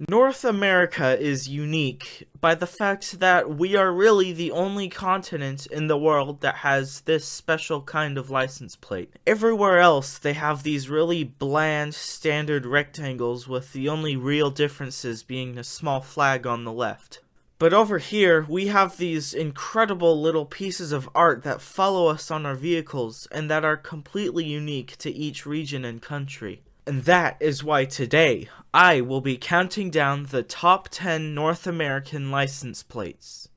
North America is unique by the fact that we are really the only continent in the world that has this special kind of license plate. Everywhere else, they have these really bland, standard rectangles with the only real differences being the small flag on the left. But over here, we have these incredible little pieces of art that follow us on our vehicles and that are completely unique to each region and country. And that is why today, I will be counting down the top 10 North American license plates.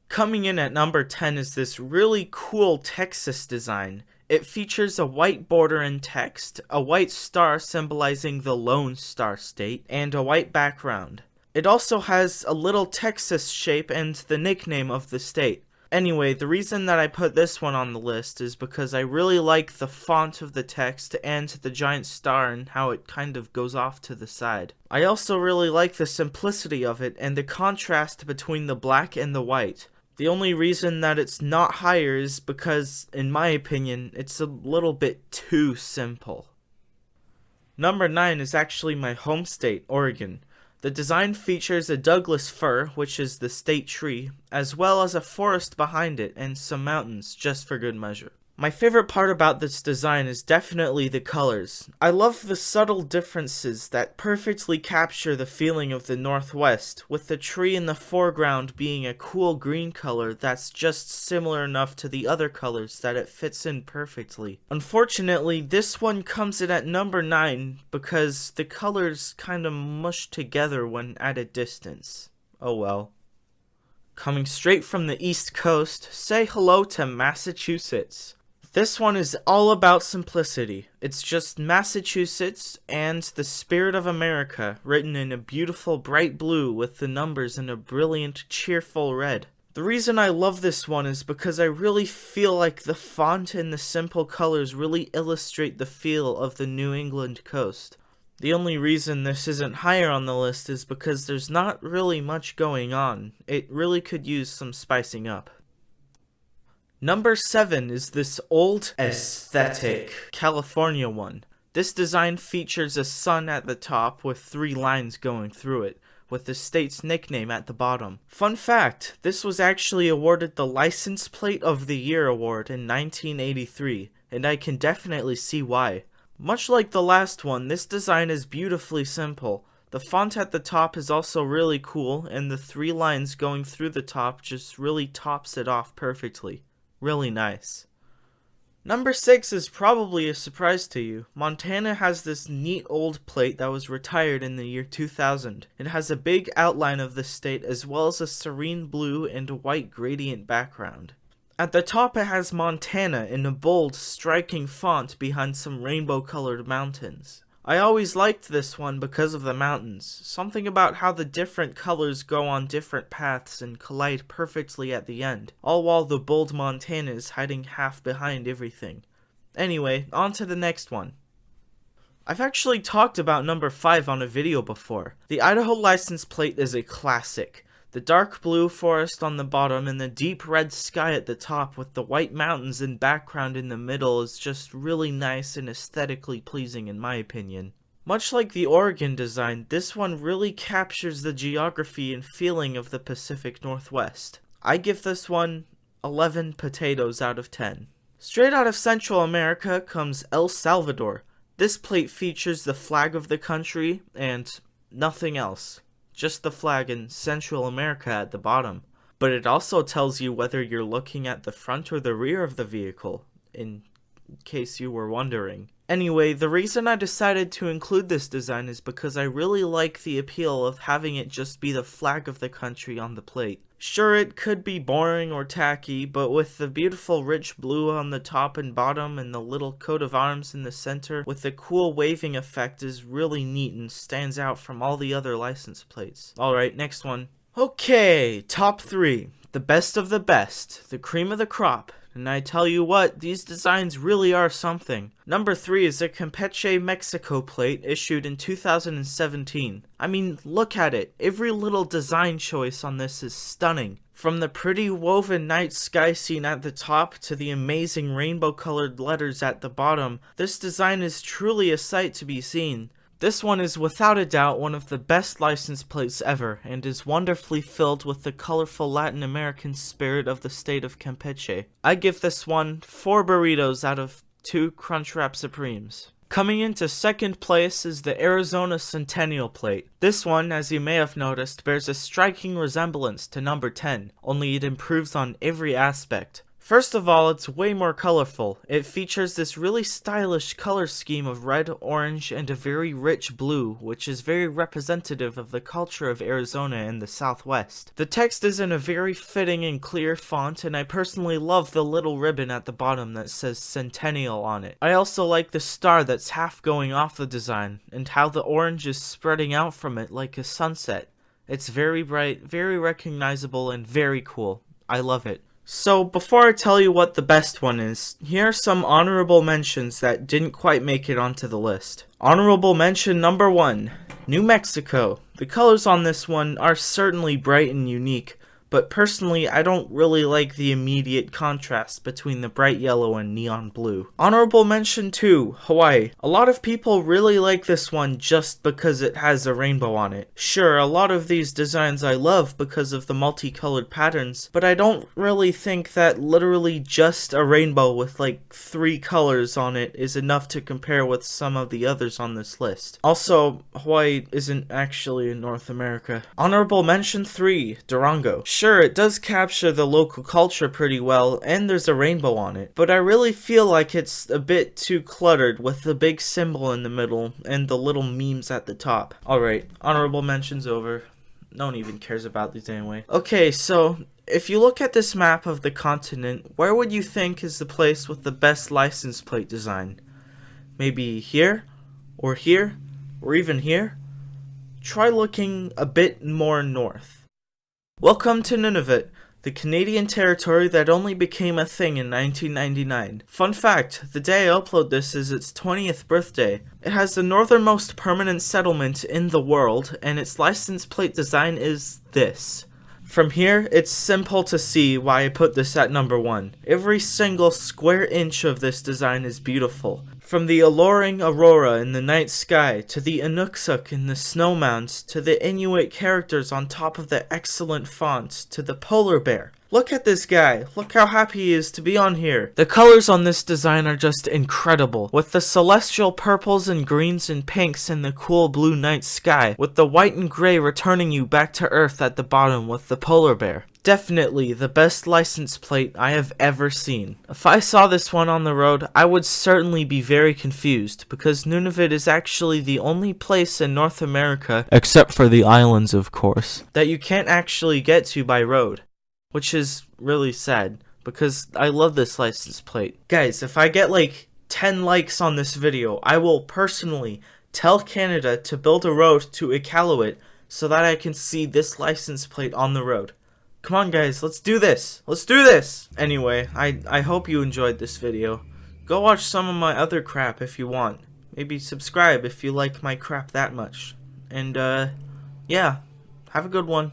Coming in at number 10 is this really cool Texas design. It features a white border and text, a white star symbolizing the Lone Star State, and a white background. It also has a little Texas shape and the nickname of the state. Anyway, the reason that I put this one on the list is because I really like the font of the text and the giant star and how it kind of goes off to the side. I also really like the simplicity of it and the contrast between the black and the white. The only reason that it's not higher is because, in my opinion, it's a little bit too simple. Number 9 is actually my home state, Oregon. The design features a Douglas fir, which is the state tree, as well as a forest behind it and some mountains, just for good measure. My favorite part about this design is definitely the colors. I love the subtle differences that perfectly capture the feeling of the Northwest, with the tree in the foreground being a cool green color that's just similar enough to the other colors that it fits in perfectly. Unfortunately, this one comes in at number 9 because the colors kinda mush together when at a distance. Oh well. Coming straight from the East Coast, say hello to Massachusetts. This one is all about simplicity. It's just Massachusetts and the spirit of America written in a beautiful bright blue with the numbers in a brilliant, cheerful red. The reason I love this one is because I really feel like the font and the simple colors really illustrate the feel of the New England coast. The only reason this isn't higher on the list is because there's not really much going on. It really could use some spicing up. Number 7 is this old aesthetic California one. This design features a sun at the top with 3 lines going through it, with the state's nickname at the bottom. Fun fact, this was actually awarded the License Plate of the Year award in 1983, and I can definitely see why. Much like the last one, this design is beautifully simple. The font at the top is also really cool, and the 3 lines going through the top just really tops it off perfectly. Really nice. Number 6 is probably a surprise to you. Montana has this neat old plate that was retired in the year 2000. It has a big outline of the state as well as a serene blue and white gradient background. At the top it has Montana in a bold, striking font behind some rainbow-colored mountains. I always liked this one because of the mountains. Something about how the different colors go on different paths and collide perfectly at the end, all while the bold Montana is hiding half behind everything. Anyway, on to the next one. I've actually talked about number 5 on a video before. The Idaho license plate is a classic. The dark blue forest on the bottom and the deep red sky at the top with the white mountains and background in the middle is just really nice and aesthetically pleasing in my opinion. Much like the Oregon design, this one really captures the geography and feeling of the Pacific Northwest. I give this one 11 potatoes out of 10. Straight out of Central America comes El Salvador. This plate features the flag of the country and nothing else. Just the flag in Central America at the bottom. But it also tells you whether you're looking at the front or the rear of the vehicle, in case you were wondering. Anyway, the reason I decided to include this design is because I really like the appeal of having it just be the flag of the country on the plate. Sure, it could be boring or tacky, but with the beautiful rich blue on the top and bottom and the little coat of arms in the center with the cool waving effect is really neat and stands out from all the other license plates. Alright, next one. Okay, top 3. The best of the best. The cream of the crop. And I tell you what, these designs really are something. Number 3 is a Campeche, Mexico plate issued in 2017. I mean, look at it. Every little design choice on this is stunning. From the pretty woven night sky scene at the top to the amazing rainbow-colored letters at the bottom, this design is truly a sight to be seen. This one is without a doubt one of the best license plates ever, and is wonderfully filled with the colorful Latin American spirit of the state of Campeche. I give this one 4 burritos out of 2 Crunchwrap Supremes. Coming into second place is the Arizona Centennial Plate. This one, as you may have noticed, bears a striking resemblance to number 10, only it improves on every aspect. First of all, it's way more colorful. It features this really stylish color scheme of red, orange, and a very rich blue, which is very representative of the culture of Arizona and the Southwest. The text is in a very fitting and clear font, and I personally love the little ribbon at the bottom that says Centennial on it. I also like the star that's half going off the design, and how the orange is spreading out from it like a sunset. It's very bright, very recognizable, and very cool. I love it. So, before I tell you what the best one is, here are some honorable mentions that didn't quite make it onto the list. Honorable mention number 1, New Mexico. The colors on this one are certainly bright and unique, but personally I don't really like the immediate contrast between the bright yellow and neon blue. Honorable mention 2, Hawaii. A lot of people really like this one just because it has a rainbow on it. Sure, a lot of these designs I love because of the multicolored patterns, but I don't really think that literally just a rainbow with like 3 colors on it is enough to compare with some of the others on this list. Also, Hawaii isn't actually in North America. Honorable mention 3, Durango. Sure, it does capture the local culture pretty well, and there's a rainbow on it, but I really feel like it's a bit too cluttered with the big symbol in the middle and the little memes at the top. Alright, honorable mentions over. No one even cares about these anyway. Okay, so if you look at this map of the continent, where would you think is the place with the best license plate design? Maybe here? Or here? Or even here? Try looking a bit more north. Welcome to Nunavut, the Canadian territory that only became a thing in 1999. Fun fact, the day I upload this is its 20th birthday. It has the northernmost permanent settlement in the world, and its license plate design is this. From here, it's simple to see why I put this at number 1. Every single square inch of this design is beautiful. From the alluring aurora in the night sky, to the Inuksuk in the snow mounds, to the Inuit characters on top of the excellent font, to the polar bear. Look at this guy. Look how happy he is to be on here. The colors on this design are just incredible. With the celestial purples and greens and pinks in the cool blue night sky. With the white and gray returning you back to Earth at the bottom with the polar bear. Definitely the best license plate I have ever seen. If I saw this one on the road, I would certainly be very confused, because Nunavut is actually the only place in North America, except for the islands of course, that you can't actually get to by road. Which is really sad, because I love this license plate. Guys, if I get like 10 likes on this video, I will personally tell Canada to build a road to Iqaluit so that I can see this license plate on the road. Come on guys, let's do this! Let's do this! Anyway, I hope you enjoyed this video. Go watch some of my other crap if you want. Maybe subscribe if you like my crap that much. And yeah, have a good one.